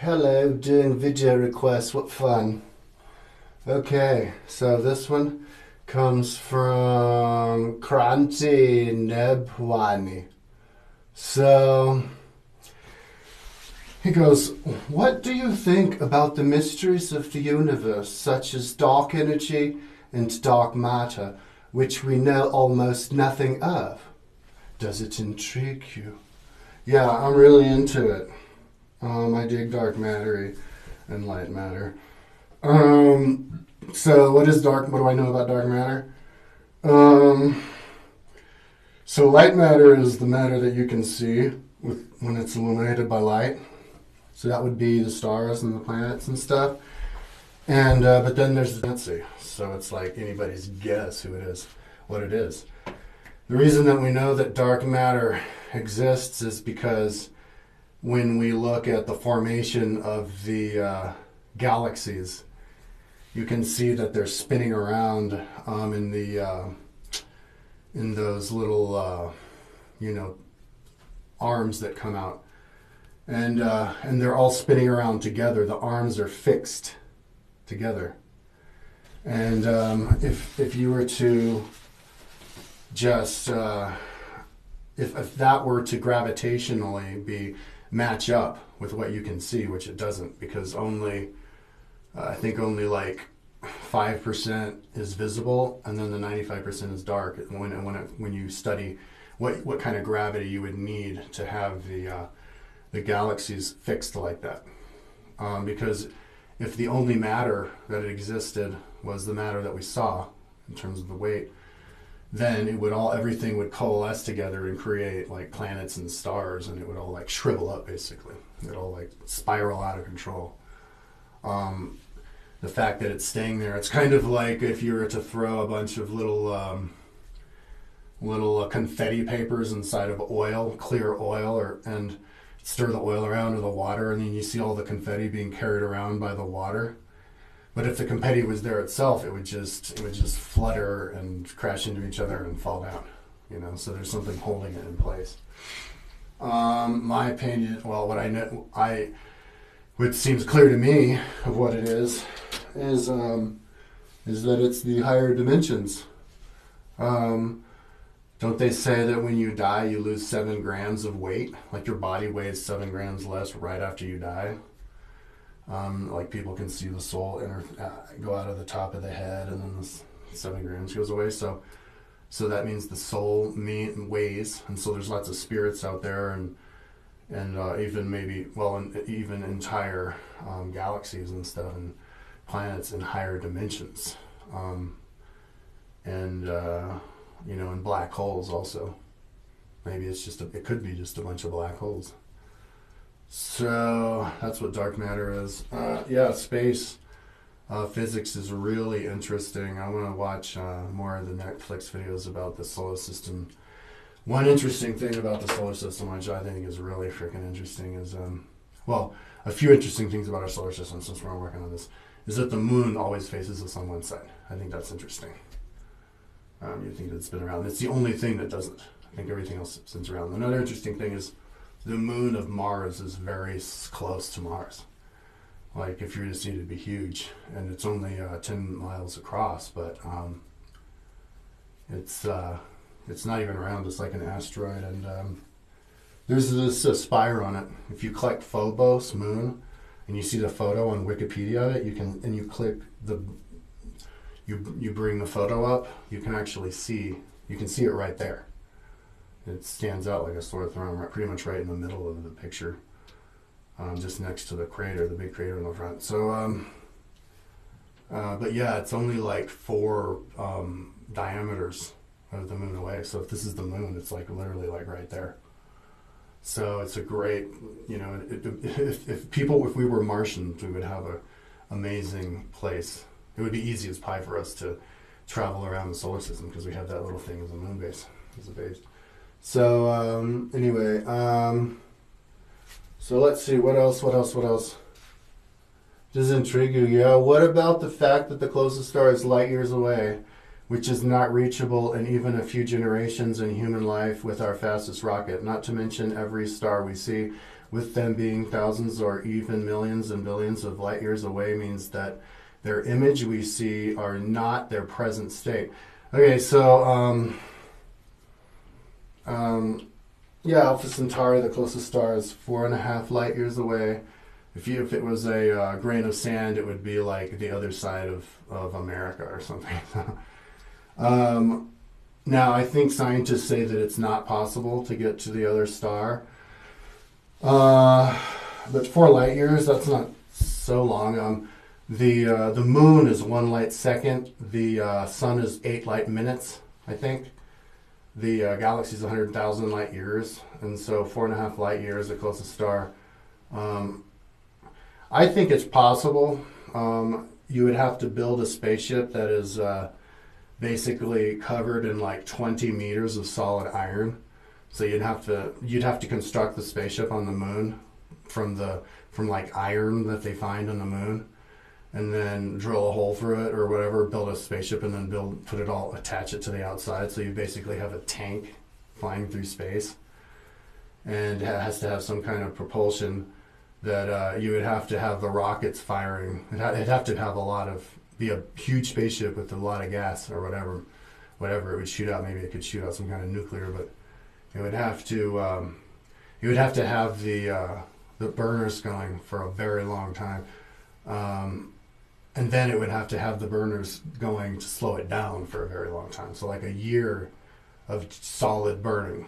Hello, doing video requests. What fun. Okay, so this one comes from Kranti Nebwani. So he goes, what do you think about the mysteries of the universe, such as dark energy and dark matter, which we know almost nothing of? Does it intrigue you? Yeah, I'm really into it. I dig dark matter and light matter. So what is dark? What do I know about dark matter? Um, so light matter is the matter that you can see when it's illuminated by light. So that would be the stars and the planets and stuff. And but then there's the density. So it's like anybody's guess who it is, what it is. The reason that we know that dark matter exists is because when we look at the formation of the galaxies, you can see that they're spinning around in those little arms that come out, and they're all spinning around together. The arms are fixed together, and if you were to just if that were to gravitationally match up with what you can see, which it doesn't, because I think only like 5% is visible, and then the 95% is dark. When you study what kind of gravity you would need to have the galaxies fixed like that, because if the only matter that existed was the matter that we saw in terms of the weight, then everything would coalesce together and create like planets and stars, and it would all like shrivel up basically. It'd all like spiral out of control. The fact that it's staying there, it's kind of like if you were to throw a bunch of little confetti papers inside of oil, clear oil, and stir the oil around with the water, and then you see all the confetti being carried around by the water. But if the confetti was there itself, it would just flutter and crash into each other and fall down. So there's something holding it in place. My opinion, well, what I know, what seems clear to me of what it is that it's the higher dimensions. Don't they say that when you die, you lose 7 grams of weight? Like your body weighs 7 grams less right after you die. Like people can see the soul go out of the top of the head, and then the 7 grams goes away. So that means the soul weighs, and so there's lots of spirits out there, and even entire galaxies and stuff, and planets in higher dimensions, and black holes also. Maybe it could be just a bunch of black holes. So that's what dark matter is. Space physics is really interesting. I want to watch more of the Netflix videos about the solar system. One interesting thing about the solar system, which I think is really freaking interesting, is a few interesting things about our solar system, since we're working on this, is that the moon always faces us on one side. I think that's interesting. You think that it's been around. It's the only thing that doesn't. I think everything else spins around. Another interesting thing is the moon of Mars is very close to Mars. Like if you were to see it, it'd be huge, and it's only 10 miles across, but it's not even around. It's like an asteroid, and there's this spire on it. If you click Phobos moon, and you see the photo on Wikipedia of it, you click you bring the photo up, you can see it right there. It stands out like a sore thumb, pretty much right in the middle of the picture, just next to the crater, the big crater in the front. So, but yeah, it's only like 4 diameters of the moon away. So if this is the moon, it's like literally like right there. So it's a great, if we were Martians, we would have an amazing place. It would be easy as pie for us to travel around the solar system, because we have that little thing as a moon base, as a base. So anyway, so let's see, what else? Does it intrigue you? Yeah, what about the fact that the closest star is light years away, which is not reachable in even a few generations in human life with our fastest rocket? Not to mention every star we see with them being thousands or even millions and billions of light years away, means that their image we see are not their present state. Okay, so yeah, Alpha Centauri, the closest star, is 4.5 light years away. If it was a grain of sand, it would be like the other side of America or something. Now, I think scientists say that it's not possible to get to the other star. But 4 light years, that's not so long. The moon is 1 light second. The sun is 8 light minutes, I think. The galaxy is 100,000 light years, and so 4.5 light years, the closest star. I think it's possible. You would have to build a spaceship that is basically covered in like 20 meters of solid iron. So you'd have to construct the spaceship on the moon from like iron that they find on the moon, and then drill a hole through it or whatever, build a spaceship, and then attach it to the outside. So you basically have a tank flying through space, and it has to have some kind of propulsion that you would have to have the rockets firing. It'd have to be a huge spaceship with a lot of gas or whatever it would shoot out. Maybe it could shoot out some kind of nuclear, but it would have to have the burners going for a very long time. And then it would have to have the burners going to slow it down for a very long time. So like a year of solid burning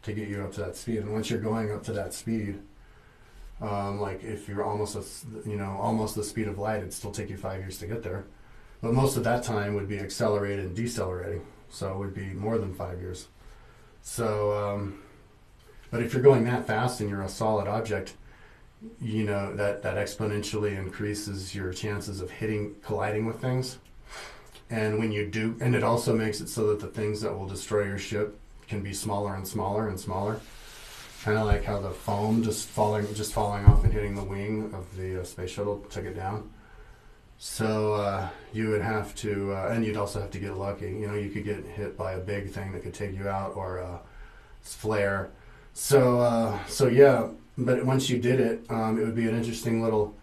to get you up to that speed. And once you're going up to that speed, like if you're almost the speed of light, it'd still take you 5 years to get there. But most of that time would be accelerated and decelerating. So it would be more than 5 years. So, but if you're going that fast and you're a solid object, that exponentially increases your chances of colliding with things. And when you do, and it also makes it so that the things that will destroy your ship can be smaller and smaller and smaller. Kind of like how the foam just falling off and hitting the wing of the space shuttle took it down. So you would have to, and you'd also have to get lucky. You could get hit by a big thing that could take you out, or a flare. So yeah. But once you did it, it would be an interesting little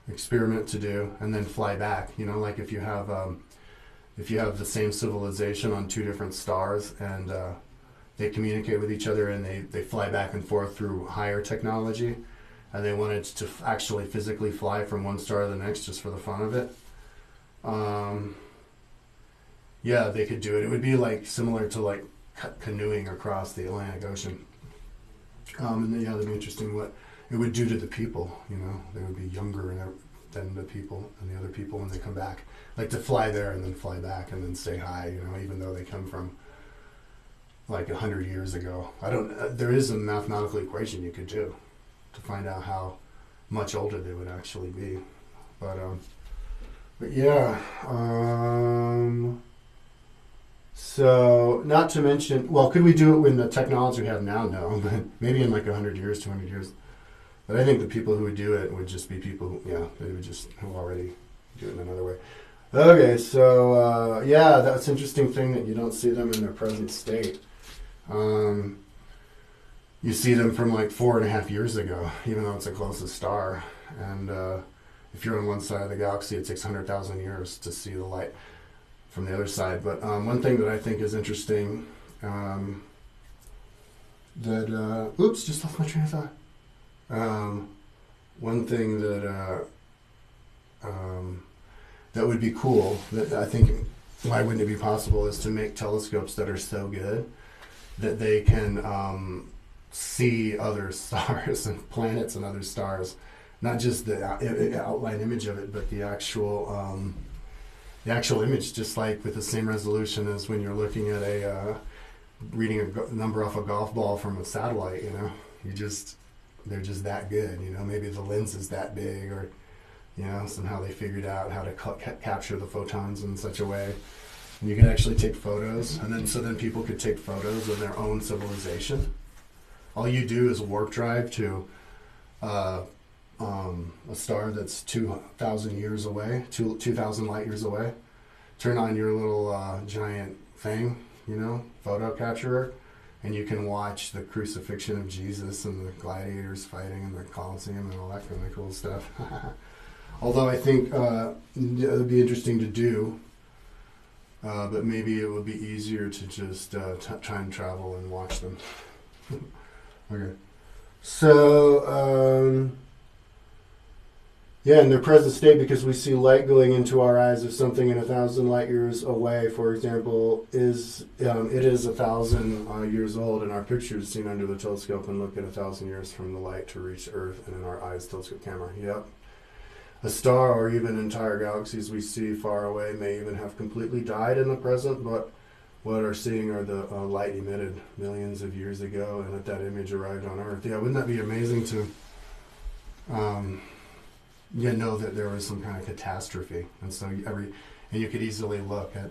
experiment to do, and then fly back. Like if you have the same civilization on 2 different stars, and they communicate with each other, and they fly back and forth through higher technology, and they wanted to actually physically fly from one star to the next just for the fun of it. Yeah, they could do it. It would be like similar to like canoeing across the Atlantic Ocean. And then, that'd be interesting what it would do to the people. They would be younger than the people and the other people when they come back. Like to fly there and then fly back and then say hi. Even though they come from like 100 years ago. There is a mathematical equation you could do to find out how much older they would actually be. But yeah. So, not to mention, well, could we do it with the technology we have now? No, but maybe in like 100 years, 200 years. But I think the people who would do it would just be people who already do it in another way. Okay, so, that's an interesting thing that you don't see them in their present state. You see them from like 4.5 years ago, even though it's the closest star. And if you're on one side of the galaxy, it takes 100,000 years to see the light from the other side. But one thing that I think is interesting, just lost my train of thought. One thing that would be cool, that I think, why wouldn't it be possible, is to make telescopes that are so good that they can see other stars and planets and other stars, not just the outline image of it, but the actual image, just like with the same resolution as when you're looking at reading a number off a golf ball from a satellite. They're just that good. Maybe the lens is that big, or somehow they figured out how to capture the photons in such a way, and you can actually take photos, and then people could take photos of their own civilization. All you do is warp drive to a star that's 2,000 years away, 2,000 light years away. Turn on your little giant thing, photo capturer, and you can watch the crucifixion of Jesus and the gladiators fighting in the Colosseum and all that kind of cool stuff. Although I think it would be interesting to do, but maybe it would be easier to just try and travel and watch them. Okay. So, yeah, in their present state, because we see light going into our eyes, if something in 1,000 light years away, for example, it is 1,000 years old, and our picture is seen under the telescope and look at 1,000 years from the light to reach Earth, and in our eyes telescope camera. Yep. A star or even entire galaxies we see far away may even have completely died in the present, but what are seeing are the light emitted millions of years ago, and that image arrived on Earth. Yeah, wouldn't that be amazing to know that there was some kind of catastrophe, and so you could easily look at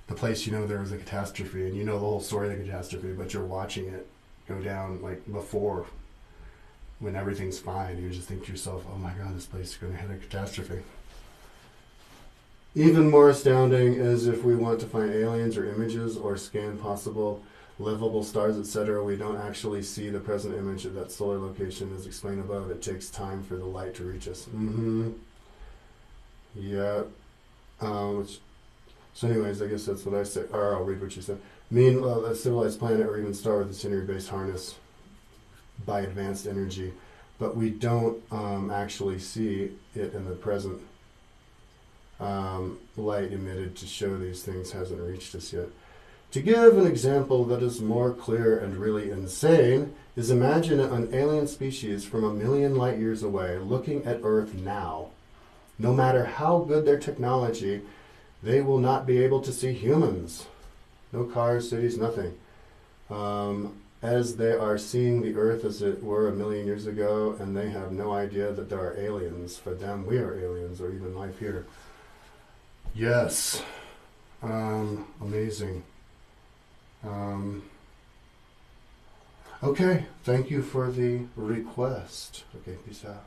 the place there was a catastrophe, and the whole story of the catastrophe, but you're watching it go down like before, when everything's fine. You just think to yourself, "Oh my God, this place is going to hit a catastrophe." Even more astounding is if we want to find aliens or images or scan possible livable stars, etc., we don't actually see the present image of that solar location as explained above. It takes time for the light to reach us. Yeah. So anyways, I guess that's what I say. Or I'll read what you said. Meanwhile, a civilized planet or even star with a scenery-based harness by advanced energy, but we don't actually see it in the present. Light emitted to show these things hasn't reached us yet. To give an example that is more clear and really insane, is imagine an alien species from 1,000,000 light years away looking at Earth now. No matter how good their technology, they will not be able to see humans. No cars, cities, nothing. As they are seeing the Earth as it were 1,000,000 years ago, and they have no idea that there are aliens. For them, we are aliens, or even life here. Yes. Amazing. Okay, thank you for the request. Okay, peace out.